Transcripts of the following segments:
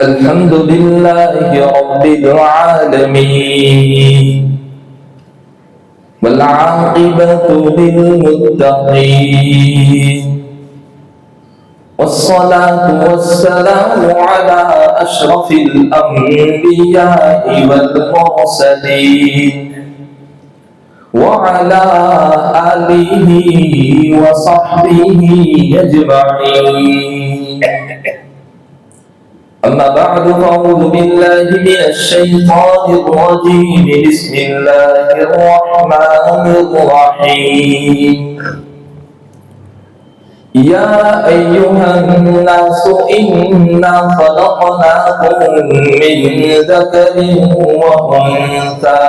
الحمد لله رب العالمين والعاقبة للمتقين والصلاة والسلام على أشرف الأنبياء والمرسلين وعلى آله وصحبه أجمعين. أما بعد فأعوذ بالله من الشيطان الرجيم. بسم الله الرحمن الرحيم. يا أيها الناس إنا خلقناكم من ذكر وأنثى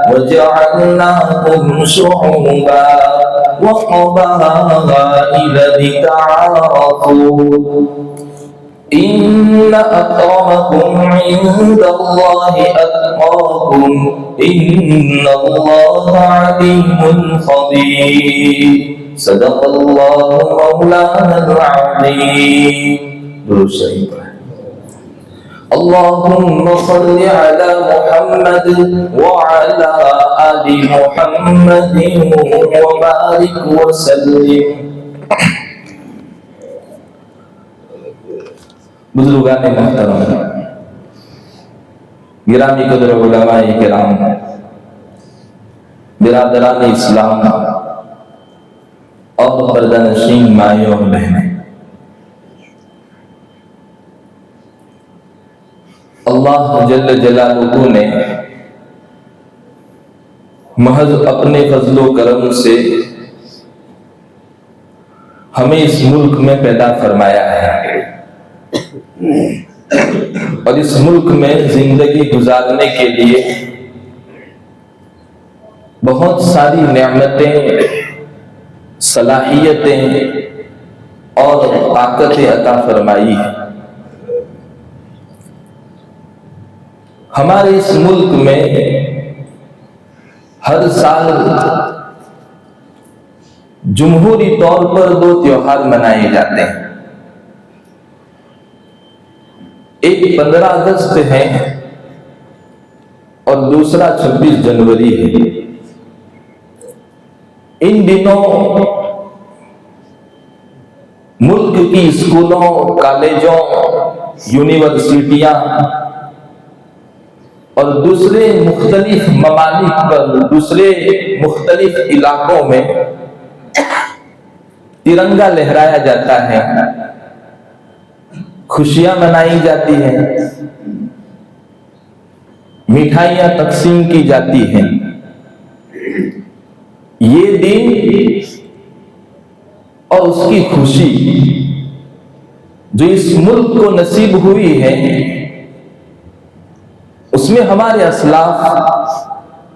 وجعلناكم شعوبا وقبائل لتعارفوا إن أكرمكم عند الله أتقاكم إن الله عليم خبير. صدق الله مولانا العظيم. درود شریف. اللهم صل على محمد وعلى آل محمد وبارك وسلم. بزرگان محترم، گرامی قدر علماء کرام، برادران اسلام اور پردہ نشین مائیں اور بہنیں، اللہ جل جلالہ نے محض اپنے فضل و کرم سے ہمیں اس ملک میں پیدا فرمایا ہے اور اس ملک میں زندگی گزارنے کے لیے بہت ساری نعمتیں، صلاحیتیں اور طاقتیں عطا فرمائی ہیں. ہمارے اس ملک میں ہر سال جمہوری طور پر 2 تیوہار منائے جاتے ہیں. ایک 15 اگست ہے اور دوسرا 26 جنوری ہے. ان دنوں ملک کی اسکولوں، کالجوں، یونیورسٹیاں اور دوسرے مختلف ممالک پر، دوسرے مختلف علاقوں میں ترنگا لہرایا جاتا ہے، خوشیاں منائی جاتی ہیں، مٹھائیاں تقسیم کی جاتی ہیں. یہ دن اور اس کی خوشی جو اس ملک کو نصیب ہوئی ہے، اس میں ہمارے اسلاف،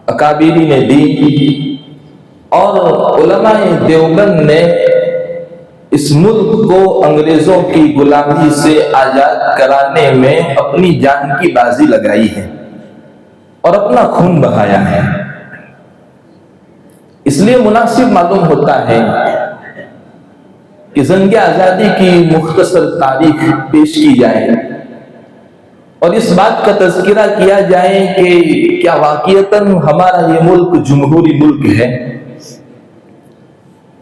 اکابرین دین اور علماء دیوبند نے اس ملک کو انگریزوں کی غلامی سے آزاد کرانے میں اپنی جان کی بازی لگائی ہے اور اپنا خون بہایا ہے. اس لیے مناسب معلوم ہوتا ہے کہ جنگ آزادی کی مختصر تاریخ پیش کی جائے اور اس بات کا تذکرہ کیا جائے کہ کیا واقعتاً ہمارا یہ ملک جمہوری ملک ہے؟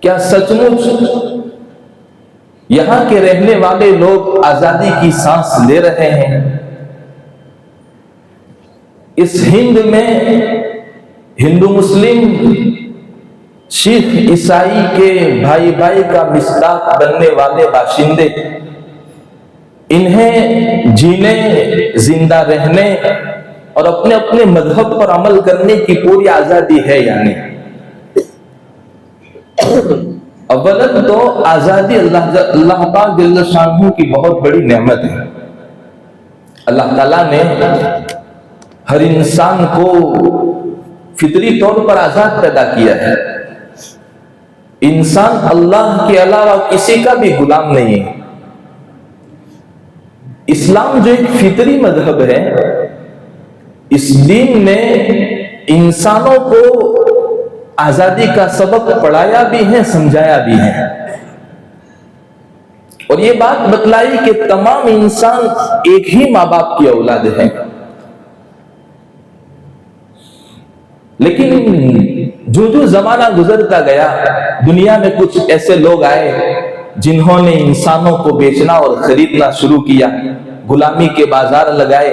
کیا سچ مچ یہاں کے رہنے والے لوگ آزادی کی سانس لے رہے ہیں؟ اس ہند میں ہندو مسلم، سکھ عیسائی کے بھائی بھائی کا مصداق بننے والے باشندے، انہیں جینے، زندہ رہنے اور اپنے اپنے مذہب پر عمل کرنے کی پوری آزادی ہے. یعنی اولاً تو آزادی اللہ پاک جل شانہ کی بہت بڑی نعمت ہے. اللہ تعالیٰ نے ہر انسان کو فطری طور پر آزاد پیدا کیا ہے. انسان اللہ کے علاوہ کسی کا بھی غلام نہیں ہے. اسلام جو ایک فطری مذہب ہے، اس دین نے انسانوں کو آزادی کا سبق پڑھایا بھی ہے، سمجھایا بھی ہے. اور یہ بات بتلائی کہ تمام انسان ایک ہی ماں باپ کی اولاد ہیں، لیکن جو زمانہ گزرتا گیا دنیا میں کچھ ایسے لوگ آئے جنہوں نے انسانوں کو بیچنا اور خریدنا شروع کیا، غلامی کے بازار لگائے،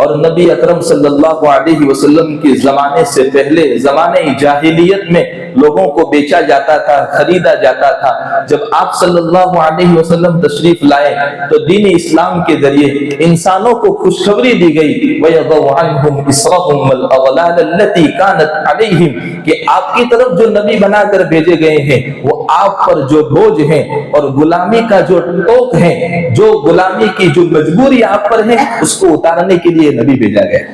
اور نبی اکرم صلی اللہ علیہ وسلم کے زمانے سے پہلے زمانے جاہلیت میں لوگوں کو بیچا جاتا تھا، خریدا جاتا تھا۔ جب آپ صلی اللہ علیہ وسلم تشریف لائے تو دین اسلام کے ذریعے انسانوں کو خوشخبری دی گئی وَيَضَعُ عَنْهُمْ إِصْرَهُمْ وَالْأَغْلَالَ الَّتِي كَانَتْ عَلَيْهِمْ، کہ آپ کی طرف جو نبی بنا کر بھیجے گئے ہیں وہ آپ پر جو بوجھ ہیں اور غلامی کا جو ٹوک ہے، جو غلامی کی جو مجبوری آپ پر ہے، اس کو اتارنے کے لیے نبی بھیجا گیا۔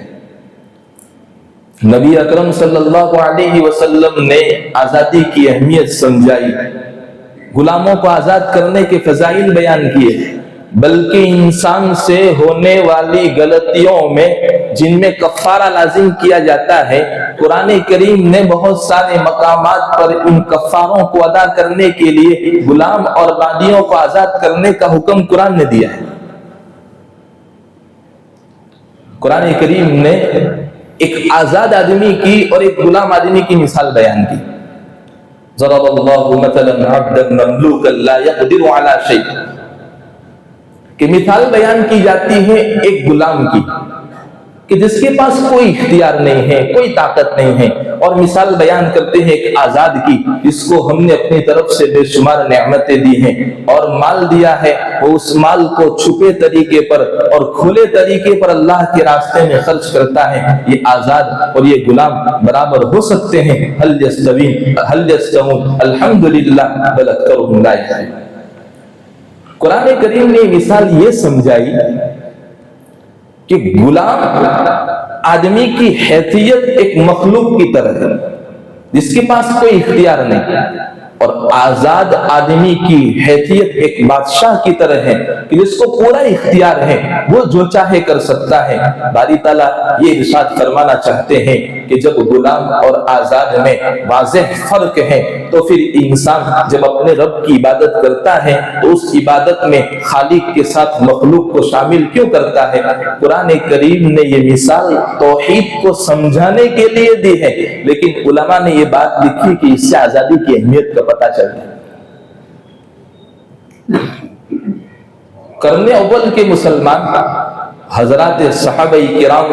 نبی اکرم صلی اللہ علیہ وسلم نے آزادی کی اہمیت سمجھائی، غلاموں کو آزاد کرنے کے فضائل بیان کیے، بلکہ انسان سے ہونے والی غلطیوں میں جن میں کفارہ لازم کیا جاتا ہے، قرآن کریم نے بہت سارے مقامات پر ان کفاروں کو ادا کرنے کے لیے غلام اور باندیوں کو آزاد کرنے کا حکم قرآن نے دیا ہے۔ قرآن کریم نے ایک آزاد آدمی کی اور ایک غلام آدمی کی مثال بیان کی۔ ضرب اللہ مثلا عبدا مملوکا لا يقدر على شيء، کہ مثال بیان کی جاتی ہے ایک غلام کی کہ جس کے پاس کوئی اختیار نہیں ہے، کوئی طاقت نہیں ہے، اور مثال بیان کرتے ہیں ایک آزاد کی جس کو ہم نے اپنی طرف سے بے شمار نعمتیں دی ہیں اور مال دیا ہے، وہ اس مال کو چھپے طریقے پر اور کھلے طریقے پر اللہ کے راستے میں خرچ کرتا ہے۔ یہ آزاد اور یہ غلام برابر ہو سکتے ہیں؟ هل يستوون الحمدللہ بل اکثرهم لا يعلمون۔ قرآن کریم نے مثال یہ سمجھائی کہ غلام آدمی کی حیثیت ایک مخلوق کی طرح ہے جس کے پاس کوئی اختیار نہیں، اور آزاد آدمی کی حیثیت ایک بادشاہ کی طرح ہے کہ جس کو پورا اختیار ہے، وہ جو چاہے کر سکتا ہے۔ باری تعالیٰ یہ ارشاد فرمانا چاہتے ہیں کہ جب غلام اور آزاد میں واضح فرق ہے تو پھر انسان جب اپنے رب کی عبادت کرتا ہے تو اس عبادت میں خالق کے ساتھ مخلوق کو شامل کیوں کرتا ہے؟ قرآن کریم نے یہ مثال توحید کو سمجھانے کے لیے دی ہے، لیکن علماء نے یہ بات لکھی کہ اس سے آزادی کی اہمیت کا پتہ چلتا ہے۔ قرن اول کے مسلمان حضرات صحابہ کرام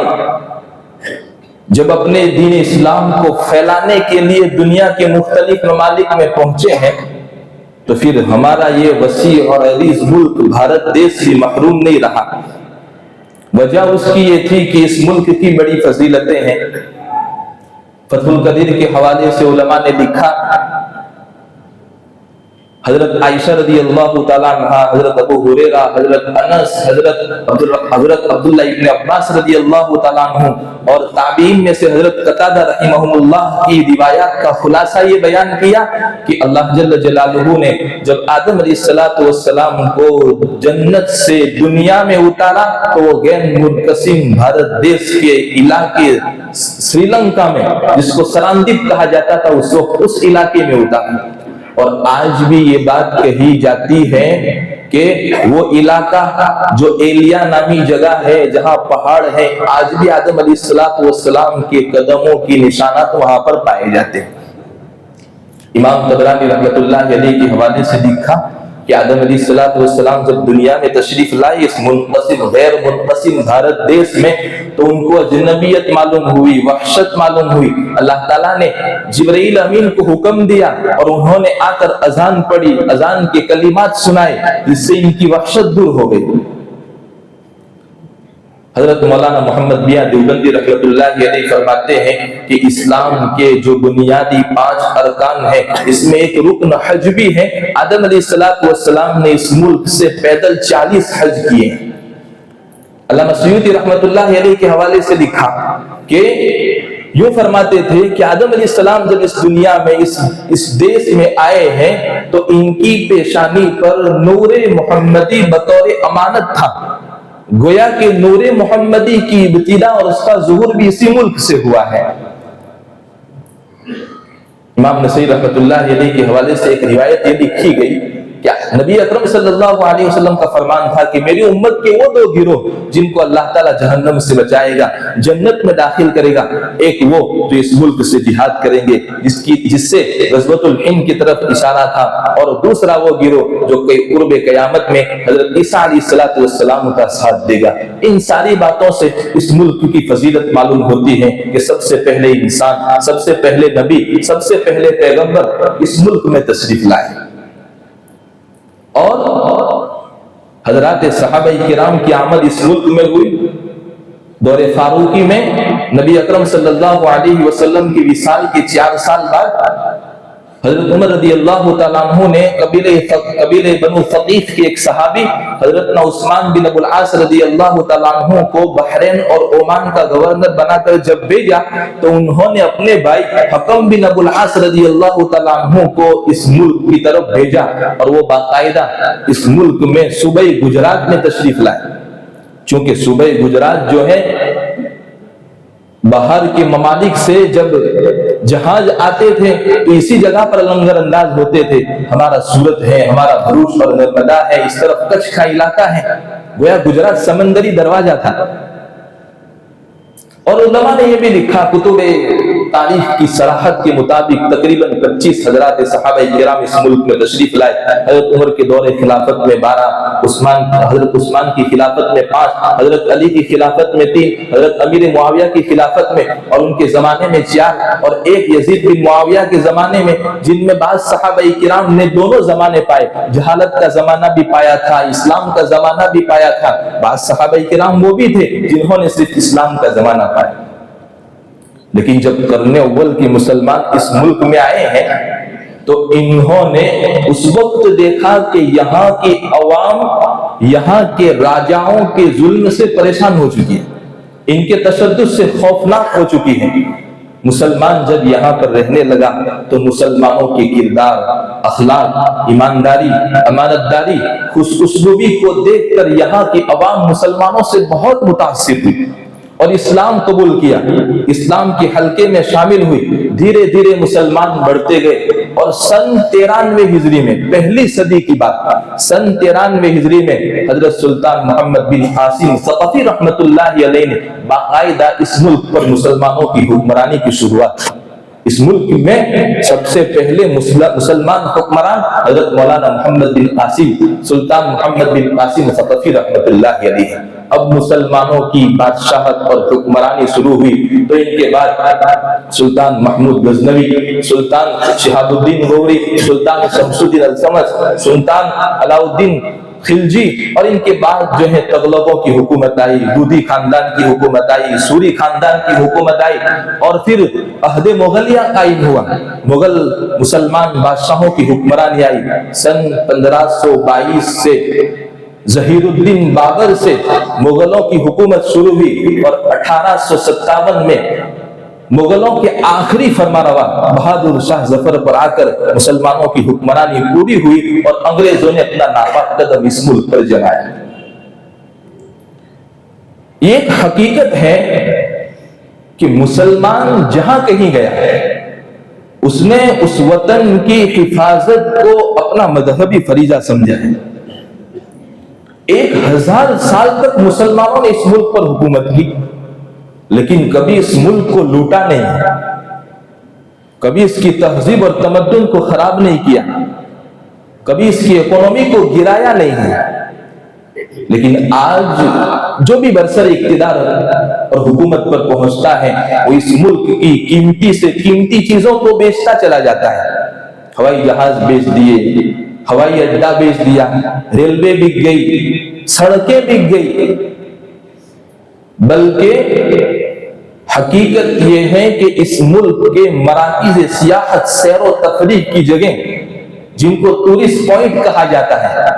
جب اپنے دین اسلام کو پھیلانے کے لیے دنیا کے مختلف ممالک میں پہنچے ہیں تو پھر ہمارا یہ وسیع اور عزیز ملک بھارت دیش سے محروم نہیں رہا۔ وجہ اس کی یہ تھی کہ اس ملک کی بڑی فضیلتیں ہیں۔ فتح القدیر کے حوالے سے علماء نے لکھا، حضرت عائشہ رضی اللہ تعالیٰ عنہ، حضرت ابو ہریرہ، حضرت انس، حضرت عبداللہ ابن عباس رضی اللہ تعالیٰ عنہ اور تابعین میں سے حضرت قتادہ رحمہ اللہ کی روایات کا خلاصہ یہ بیان کیا کہ اللہ جل جلالہ نے جب آدم علیہ السلام کو جنت سے دنیا میں اتارا تو وہ غیر منقسم بھارت دیش کے علاقے سری لنکا میں، جس کو سراندیپ کہا جاتا تھا، اس علاقے میں اتارا۔ اور آج بھی یہ بات کہی جاتی ہے کہ وہ علاقہ جو ایلیا نامی جگہ ہے جہاں پہاڑ ہے، آج بھی آدم علیہ السلام کے قدموں کی نشانات وہاں پر پائے جاتے ہیں۔ امام طبرانی رحمۃ اللہ علیہ کے حوالے سے لکھا کہ آدم علیہ السلام جب دنیا میں تشریف لائے اس منقسم غیر منقسم بھارت دیش میں تو ان کو اجنبیت معلوم ہوئی، وحشت معلوم ہوئی۔ اللہ تعالیٰ نے جبرائیل امین کو حکم دیا اور انہوں نے آ کر اذان پڑھی، اذان کے کلمات سنائے، جس سے ان کی وحشت دور ہو گئی۔ حضرت مولانا محمد میاں دیوبندی رحمۃ اللہ علیہ فرماتے ہیں کہ اسلام کے جو بنیادی 5 ارکان ہیں اس میں ایک رکن حج بھی ہے۔ آدم علیہ السلام نے اس ملک سے پیدل 40 حج کیے ہیں۔ علامہ سیوطی رحمۃ اللہ علیہ کے حوالے سے لکھا کہ یوں فرماتے تھے کہ آدم علیہ السلام جب اس دنیا میں اس دیش میں آئے ہیں تو ان کی پیشانی پر نور محمدی بطور امانت تھا، گویا کہ نور محمدی کی ابتدا اور اس کا ظہور بھی اسی ملک سے ہوا ہے۔ امام نسائی رحمۃ اللہ علیہ کے حوالے سے ایک روایت یہ لکھی گئی کہ نبی اکرم صلی اللہ علیہ وسلم کا فرمان تھا کہ میری امت کے وہ 2 گروہ جن کو اللہ تعالیٰ جہنم سے بچائے گا، جنت میں داخل کرے گا، ایک وہ جو اس ملک سے جہاد کریں گے جس سے غزوۃ الہند کی طرف اشارہ تھا، اور دوسرا وہ گروہ جو کہ قرب قیامت میں حضرت عیسیٰ علیہ السلام کا ساتھ دے گا۔ ان ساری باتوں سے اس ملک کی فضیلت معلوم ہوتی ہے کہ سب سے پہلے انسان، سب سے پہلے نبی، سب سے پہلے پیغمبر اس ملک میں تشریف لائے، اور حضرات صحابہ کرام کی آمد اس ملک میں ہوئی۔ دور فاروقی میں نبی اکرم صلی اللہ علیہ وسلم کی وصال کے 4 سال بعد حضرت عمر رضی اللہ تعالیٰ عنہ نے قبیلہ بنو ثقیف کے ایک صحابی حضرت عثمان بن ابو العاص رضی اللہ تعالیٰ عنہ کو بحرین اور عمان کا گورنر بنا کر جب بھیجا تو انہوں نے اپنے بھائی حکم بن ابو العاص رضی اللہ تعالیٰ عنہ کو اس ملک کی طرف بھیجا، اور وہ باقاعدہ اس ملک میں صوبہ گجرات میں تشریف لائے۔ چونکہ صوبہ گجرات جو ہے، باہر کے ممالک سے جب جہاز آتے تھے تو اسی جگہ پر لنگر انداز ہوتے تھے۔ ہمارا سورت ہے، ہمارا بھروچ اور نرمدا ہے، اس طرف کچھ کا علاقہ ہے، گویا گجرات سمندری دروازہ تھا۔ اور علماء نے یہ بھی لکھا کتب تاریخ کی صراحت کے مطابق تقریباً 25 حضرات صحابہ کرام اس ملک میں تشریف لائے۔ حضرت عمر کے دور خلافت میں 12، حضرت عثمان کی خلافت میں 5، حضرت علی کی خلافت میں 3، حضرت امیر معاویہ کی خلافت میں اور ان کے زمانے میں 4، اور ایک یزید بن معاویہ کے زمانے میں، جن میں بعض صحابہ کرام نے دونوں زمانے پائے، جہالت کا زمانہ بھی پایا تھا، اسلام کا زمانہ بھی پایا تھا۔ بعض صحابہ کرام وہ بھی تھے جنہوں نے صرف اسلام کا زمانہ پایا۔ لیکن جب قرن اول کے مسلمان اس ملک میں آئے ہیں تو انہوں نے اس وقت دیکھا کہ یہاں کی عوام یہاں کے راجاؤں کے ظلم سے پریشان ہو چکی ہے، ان کے تشدد سے خوفناک ہو چکی ہے۔ مسلمان جب یہاں پر رہنے لگا تو مسلمانوں کے کردار، اخلاق، ایمانداری، امانت داری، خوش اسلوبی کو دیکھ کر یہاں کی عوام مسلمانوں سے بہت متاثر ہوئی اور اسلام قبول کیا، اسلام کے حلقے میں شامل ہوئی۔ دھیرے دھیرے مسلمان بڑھتے گئے، اور سن 93 ہجری میں، پہلی صدی کی بات، سن 93 ہجری میں حضرت سلطان محمد بن قاسم ثقفی رحمت اللہ علیہ نے باقاعدہ اس ملک پر مسلمانوں کی حکمرانی کی شروعات کی۔ اس ملک میں سب سے پہلے مسلمان حکمران حضرت مولانا محمد بن قاسم، سلطان محمد بن قاسم ثقفی رحمت اللہ علیہ۔ اب مسلمانوں کی بادشاہت اور حکمرانی شروع ہوئی تو ان کے بعد سلطان محمود غزنوی، سلطان شہاب الدین غوری، سلطان شمس الدین التمش، سلطان علاؤالدین خلجی، اور ان کے بعد جو ہے تغلبوں کی حکومت آئی، دودھی خاندان کی حکومت آئی، سوری خاندان کی حکومت آئی، اور پھر عہد مغلیہ قائم ہوا، مغل مسلمان بادشاہوں کی حکمرانی آئی۔ سن 1522 سے ظہیر الدین بابر سے مغلوں کی حکومت شروع ہوئی، اور 1857 میں مغلوں کے آخری فرمانروا بہادر شاہ ظفر پر آ کر مسلمانوں کی حکمرانی پوری ہوئی، اور انگریزوں نے اپنا ناپاک قدم اس ملک پر جمایا۔ یہ ایک حقیقت ہے کہ مسلمان جہاں کہیں گیا ہے اس نے اس وطن کی حفاظت کو اپنا مذہبی فریضہ سمجھا ہے۔ 1000 سال تک مسلمانوں نے اس ملک پر حکومت کی، لیکن کبھی اس ملک کو لوٹا نہیں ہے، کبھی اس کی تہذیب اور تمدن کو خراب نہیں کیا، کبھی اس کی اکانومی کو گرایا نہیں ہے۔ لیکن آج جو بھی برسر اقتدار اور حکومت پر پہنچتا ہے وہ اس ملک کی قیمتی سے قیمتی چیزوں کو بیچتا چلا جاتا ہے۔ ہوائی جہاز بیچ دیے، ہوائی اڈا بیچ دیا، ریلوے بک گئی، سڑکیں بک گئی، بلکہ حقیقت یہ ہے کہ اس ملک کے مراکز سیاحت، سیر و تفریح کی جگہیں جن کو ٹورسٹ پوائنٹ کہا جاتا ہے،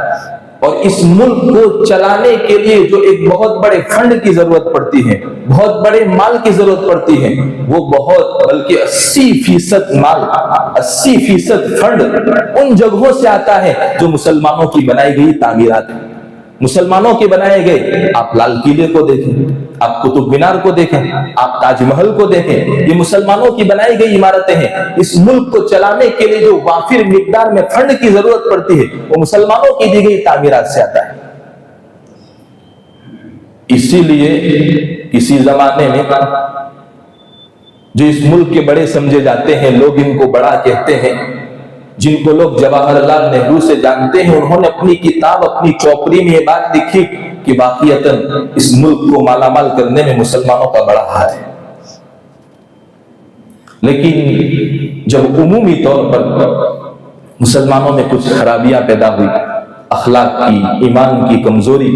اور اس ملک کو چلانے کے لیے جو ایک بہت بڑے فنڈ کی ضرورت پڑتی ہے، بہت بڑے مال کی ضرورت پڑتی ہے، وہ بہت بلکہ 80% مال، 80% فنڈ ان جگہوں سے آتا ہے جو مسلمانوں کی بنائی گئی تعمیرات ہیں۔ مسلمانوں کے بنائے گئے، آپ لال قلعے کو دیکھیں، آپ قطب مینار کو دیکھیں، آپ تاج محل کو دیکھیں، یہ مسلمانوں کی بنائی گئی عمارتیں ہیں۔ اس ملک کو چلانے کے لیے جو وافر مقدار میں فنڈ کی ضرورت پڑتی ہے وہ مسلمانوں کی دی گئی تعمیرات سے آتا ہے۔ اسی لیے کسی زمانے میں جو اس ملک کے بڑے سمجھے جاتے ہیں، لوگ ان کو بڑا کہتے ہیں، جن کو لوگ جواہر لال نہرو سے جانتے ہیں، انہوں نے اپنی کتاب، اپنی چوپڑی میں یہ بات لکھی کہ واقعتاً اس ملک کو مالا مال کرنے میں مسلمانوں کا بڑا ہاتھ ہے۔ لیکن جب عمومی طور پر مسلمانوں میں کچھ خرابیاں پیدا ہوئی، اخلاق کی، ایمان کی کمزوری،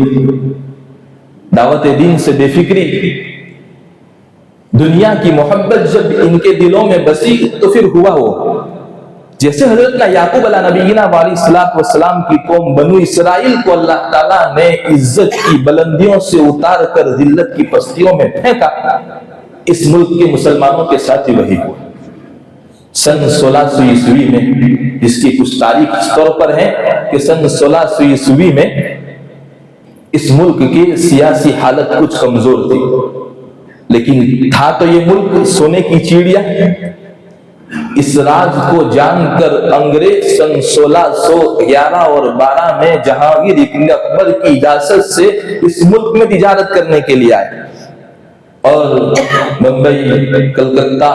دعوت دین سے بے فکری، دنیا کی محبت جب ان کے دلوں میں بسی تو پھر ہوا ہو جیسے حضرت یعقوب علیہ نبینا علیہ السلام کی قوم بنو اسرائیل کو اللہ تعالیٰ نے عزت کی بلندیوں سے اتار کر ذلت کی پستیوں میں پھینکا، اس ملک کے مسلمانوں کے ساتھ ہی وہی ہوا۔ سن 1600 میں، جس کی کچھ تاریخ اس طور پر ہے کہ سن 1600 میں اس ملک کی سیاسی حالت کچھ کمزور تھی، لیکن تھا تو یہ ملک سونے کی چڑیا۔ اس راز کو جان کر انگریز سن 1611 اور 12 میں جہانگیر ابن اکبر کی اجازت سے اس ملک میں تجارت کرنے کے لیے آئے، اور بمبئی، کلکتہ،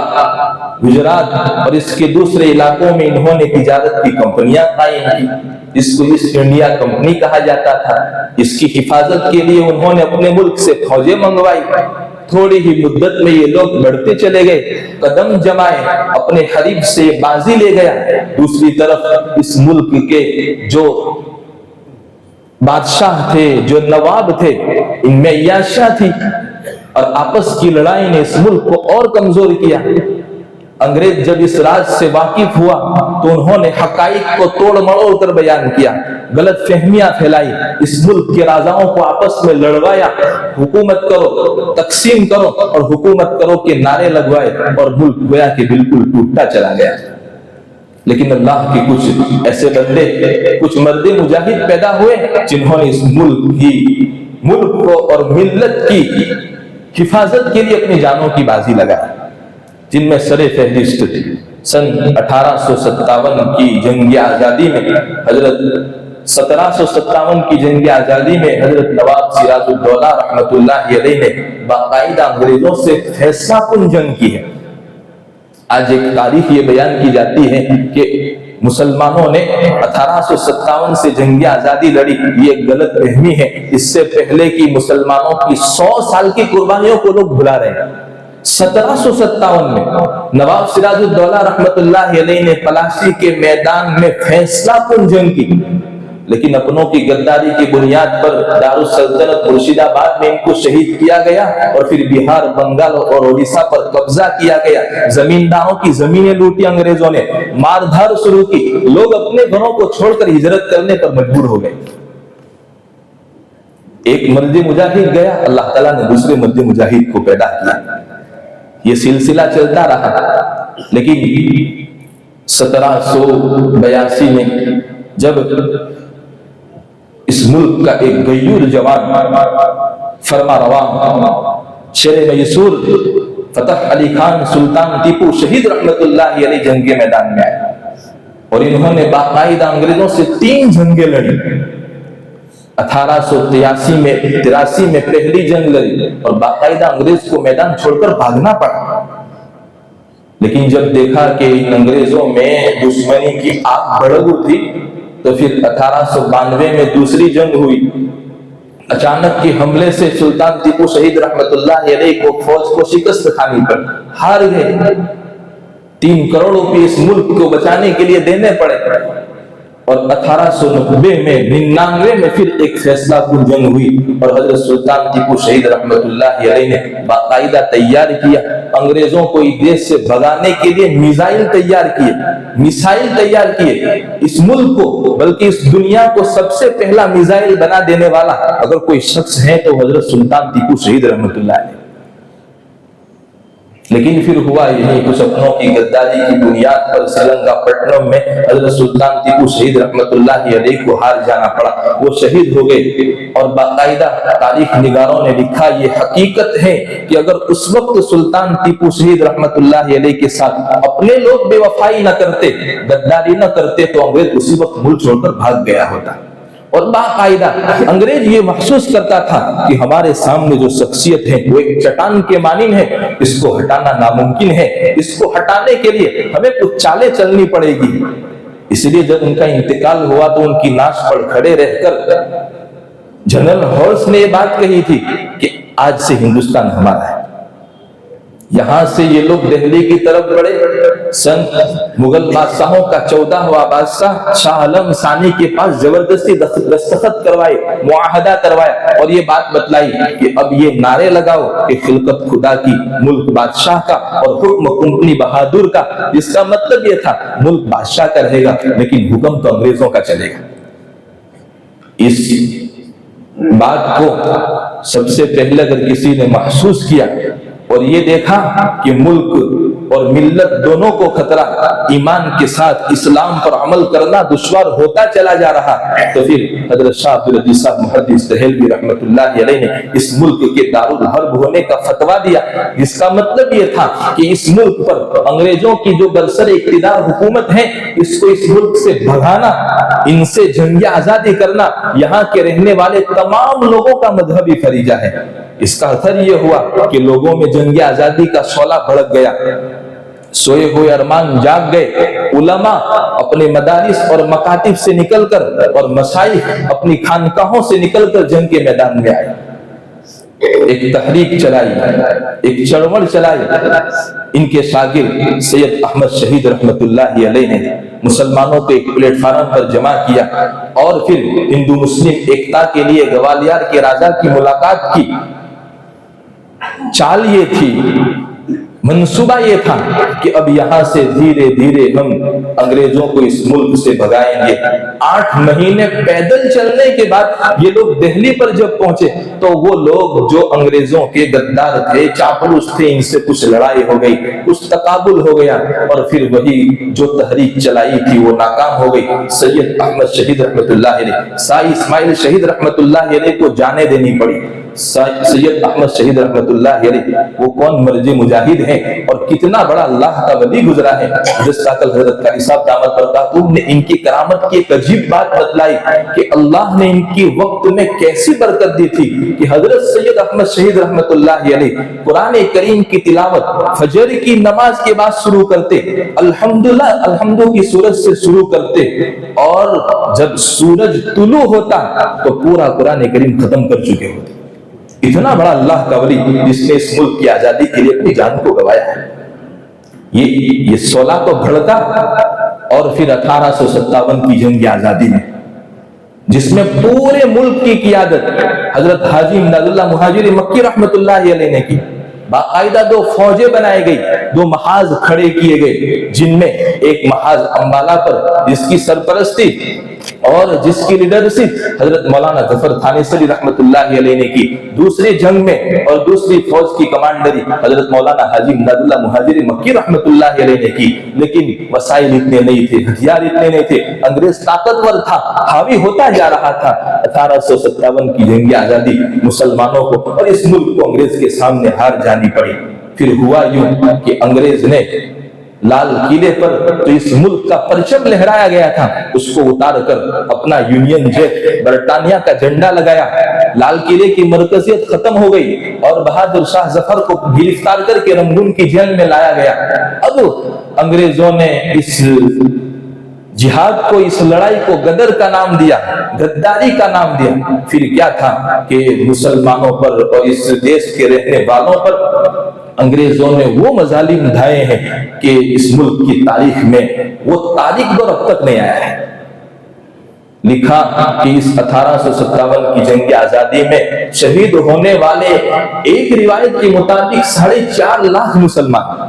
گجرات اور اس کے دوسرے علاقوں میں انہوں نے تجارت کی کمپنیاں قائم کی، جس کو ایسٹ انڈیا کمپنی کہا جاتا تھا۔ اس کی حفاظت کے لیے انہوں نے اپنے ملک سے فوجیں منگوائی۔ تھوڑی ہی مدت میں یہ لوگ بڑھتے چلے گئے، قدم جمائے، اپنے حریف سے بازی لے گیا۔ دوسری طرف اس ملک کے جو بادشاہ تھے، جو نواب تھے، ان میں عیاشیاں تھی، اور آپس کی لڑائی نے اس ملک کو اور کمزور کیا۔ انگریز جب اس راز سے واقف ہوا تو انہوں نے حقائق کو توڑ مڑوڑ کر بیان کیا، غلط فہمیاں پھیلائی، اس ملک کے راجاؤں کو آپس میں لڑوایا، حکومت کرو، تقسیم کرو اور حکومت کرو کے نعرے لگوائے، اور ملک گویا کہ بالکل ٹوٹتا چلا گیا۔ لیکن اللہ کے کچھ ایسے بندے، کچھ مرد مجاہد پیدا ہوئے جنہوں نے اس ملک کو اور ملت کی حفاظت کے لیے اپنی جانوں کی بازی لگائی، جن میں سر فہرست تھی سن 1857 کی جنگ آزادی میں حضرت 1757 کی جنگ آزادی میں حضرت نواب سراج الدولہ رحمت اللہ علیہ نے باقاعدہ انگریزوں سے فیصلہ کن جنگ کی ہے۔ آج ایک تاریخ یہ بیان کی جاتی ہے کہ مسلمانوں نے 1857 سے جنگ آزادی لڑی، یہ غلط فہمی ہے۔ اس سے پہلے کی مسلمانوں کی 100 سال کی قربانیوں کو لوگ بھلا رہے ہیں۔ 1757 میں نواب سراج الدولہ رحمت اللہ علیہ نے پلاسی کے میدان میں فیصلہ کن جنگ کی، لیکن اپنوں کی غداری کی بنیاد پر دارالسلطنت مرشد آباد میں ان کو شہید کیا گیا، اور پھر بہار، بنگال اور اڑیسہ پر قبضہ کیا گیا۔ زمینداروں کی زمینیں لوٹی انگریزوں نے، مار دھار شروع کی، لوگ اپنے گھروں کو چھوڑ کر ہجرت کرنے پر مجبور ہو گئے۔ ایک مرد مجاہد گیا، اللہ تعالیٰ نے دوسرے مرد مجاہد کو پیدا کیا۔ یہ سلسلہ چلتا رہا، لیکن 1782 میں جب اس ملک کا ایک غیور جوان، فرما رواں، شیر میسور فتح علی خان سلطان ٹیپو شہید رحمت اللہ علیہ جنگ کے میدان میں آئے، اور انہوں نے باقاعدہ انگریزوں سے 3 جنگیں لڑی۔ 1883 میں پہلی جنگ لڑی اور باقاعدہ انگریز کو میدان چھوڑ کر بھاگنا پڑا، لیکن جب دیکھا کہ ان انگریزوں میں دشمنی کی آگ بھڑک اٹھی تو پھر 1892 میں دوسری جنگ ہوئی۔ اچانک کے حملے سے سلطان ٹیپو شہید رحمت اللہ علیہ کو فوج کو شکست کھانی پڑ، ہار گئے۔ 3 کروڑ روپے اس ملک کو بچانے کے لیے دینے پڑے، اور 1890 میں 99 میں پھر ایک فیصلہ کن جنگ ہوئی، اور حضرت سلطان ٹیپو شہید رحمت اللہ علیہ نے باقاعدہ تیار کیا، انگریزوں کو اس دیش سے بھگانے کے لیے میزائل تیار کیے۔ اس ملک کو بلکہ اس دنیا کو سب سے پہلا میزائل بنا دینے والا اگر کوئی شخص ہے تو حضرت سلطان ٹیپو شہید رحمت اللہ علیہ۔ لیکن پھر ہوا یہی، کچھ اپنوں کی غداری کی بنیاد پر سلنگا پٹنم میں حضرت سلطان ٹیپو شہید رحمت اللہ علیہ کو ہار جانا پڑا، وہ شہید ہو گئے۔ اور باقاعدہ تاریخ نگاروں نے لکھا، یہ حقیقت ہے کہ اگر اس وقت سلطان ٹیپو شہید رحمت اللہ علیہ کے ساتھ اپنے لوگ بے وفائی نہ کرتے، غداری نہ کرتے، تو انگریز اسی وقت ملک چھوڑ کر بھاگ گیا ہوتا۔ اور باقاعدہ انگریز یہ محسوس کرتا تھا کہ ہمارے سامنے جو شخصیت ہے وہ ایک چٹان کے مانند ہے، اس کو ہٹانا ناممکن ہے، اس کو ہٹانے کے لیے ہمیں کچھ چالیں چلنی پڑے گی۔ اس لیے جب ان کا انتقال ہوا تو ان کی ناش پر کھڑے رہ کر جنرل ہالس نے یہ بات کہی تھی کہ آج سے ہندوستان ہمارا ہے۔ یہاں سے یہ لوگ دہلی کی طرف بڑھے۔ مغل بادشاہوں کا 14واں بادشاہ شاہ عالم ثانی کے پاس زبردستی دستخط کروائے، معاہدہ کروایا اور یہ بات بتلائی کہ اب یہ نعرے لگاؤ کہ خلقت خدا کی، ملک بادشاہ کا اور حکم کمپنی بہادر کا، جس کا مطلب یہ تھا ملک بادشاہ کا رہے گا لیکن حکم تو انگریزوں کا چلے گا۔ اس بات کو سب سے پہلے اگر کسی نے محسوس کیا اور یہ دیکھا کہ ملک اور ملت دونوں کو خطرہ، ایمان کے ساتھ اسلام پر عمل کرنا دشوار ہوتا چلا جا رہا، تو پھر حضرت شاہ عبدالعزیز صاحب محدث دہلوی رحمت اللہ علیہ نے اس ملک کے دارالحرب ہونے کا فتویٰ دیا، جس کا مطلب یہ تھا کہ اس ملک پر انگریزوں کی جو برسر اقتدار حکومت ہے، اس کو اس ملک سے بھگانا، ان سے جنگ آزادی کرنا یہاں کے رہنے والے تمام لوگوں کا مذہبی فریضہ ہے۔ اس کا اثر یہ ہوا کہ لوگوں میں جنگ آزادی کا شعلہ بھڑک گیا، سوئے ہوئے ارمان جاگ گئے، علماء اپنے مدارس اور مکاتب سے نکل کر اور مشائخ اپنی خانقاہوں سے نکل کر جنگ کے میدان میں آئے، ایک تحریک چلائی، ایک چڑوڑ چلائی۔ ان کے شاگرد سید احمد شہید رحمت اللہ علیہ نے مسلمانوں کو ایک پلیٹ فارم پر جمع کیا اور پھر ہندو مسلم ایکتا کے لیے گوالیار کے راجا کی ملاقات کی۔ چال یہ تھی، منصوبہ یہ تھا کہ اب یہاں سے دھیرے دھیرے ہم انگریزوں کو اس ملک سے بھگائیں گے۔ 8 مہینے پیدل چلنے کے بعد یہ لوگ دہلی پر جب پہنچے تو وہ لوگ جو انگریزوں کے غدار تھے، چاپلوس تھے، ان سے کچھ لڑائی ہو گئی، کچھ تقابل ہو گیا اور پھر وہی جو تحریک چلائی تھی وہ ناکام ہو گئی۔ سید احمد شہید رحمت اللہ علیہ، سائی اسماعیل شہید رحمت اللہ علیہ کو جانے دینی پڑی۔ سید احمد شہید رحمت اللہ علیہ وہ کون مرجع مجاہد ہیں اور کتنا بڑا اللہ کا ولی گزرا ہے، جس کا کل حضرت قاری صاحب دامت برکاتہ نے ان کی کرامت کی ایک عجیب بات بتلائی کہ اللہ نے ان کی وقت میں کیسی برکت دی تھی کہ حضرت سید احمد شہید رحمت اللہ علیہ قرآن کریم کی تلاوت فجر کی نماز کے بعد شروع کرتے، الحمدللہ الحمدو کی سورج سے شروع کرتے اور جب سورج طلوع ہوتا تو پورا قرآن کریم ختم کر چکے ہوتے۔ اتنا بڑا اللہ کا ولی جس نے اس ملک کی آزادی کے لیے اپنی جان کو گوایا ہے۔ یہ 16 کو بھڑکا اور پھر 1857 کی جنگ آزادی میں، جس میں پورے ملک کی قیادت حضرت حاجی امداد اللہ مہاجر مکی رحمت اللہ علیہ نے کی۔ باقاعدہ 2 فوجیں بنائے گئی، 2 محاذ کھڑے کیے گئے، جن میں ایک محاذ امبالہ پر جس کی سرپرستی اور جس کی لیڈرشپ حضرت مولانا ظفر تھانیسری رحمت اللہ علیہ نے کی، دوسری جنگ میں اور دوسری فوج کی کمانڈری حضرت مولانا حاجی امداد اللہ مہاجر مکی رحمت اللہ علیہ نے کی۔ لیکن وسائل اتنے نہیں تھے، ہتھیار اتنے نہیں تھے، انگریز طاقتور تھا، حاوی ہوتا جا رہا تھا۔ 1857 کی جنگ آزادی مسلمانوں کو اور اس ملک کو انگریز کے سامنے ہار جانی پڑی۔ پھر ہوا یوں کہ انگریز نے لال قلعے پر تو اس ملک کا پرچم لہرایا گیا تھا، اس کو اتار کر اپنا یونین جیک برطانیہ کا جھنڈا لگایا۔ لال قلعے کی مرکزیت ختم ہو گئی اور بہادر شاہ ظفر کو گرفتار کر کے رنگون کی جیل میں لایا گیا۔ اب انگریزوں نے اس جہاد کو، اس لڑائی کو غدر کا نام دیا، غداری کا نام دیا۔ پھر کیا تھا کہ مسلمانوں پر اور اس دیش کے رہنے والوں پر انگریزوں نے وہ مظالم ڈھائے ہیں کہ اس ملک کی تاریخ میں وہ تاریخ دور اب تک نہیں آیا ہے۔ لکھا کہ اس 1857 کی جنگ آزادی میں شہید ہونے والے ایک روایت کے مطابق 4.5 لاکھ مسلمان،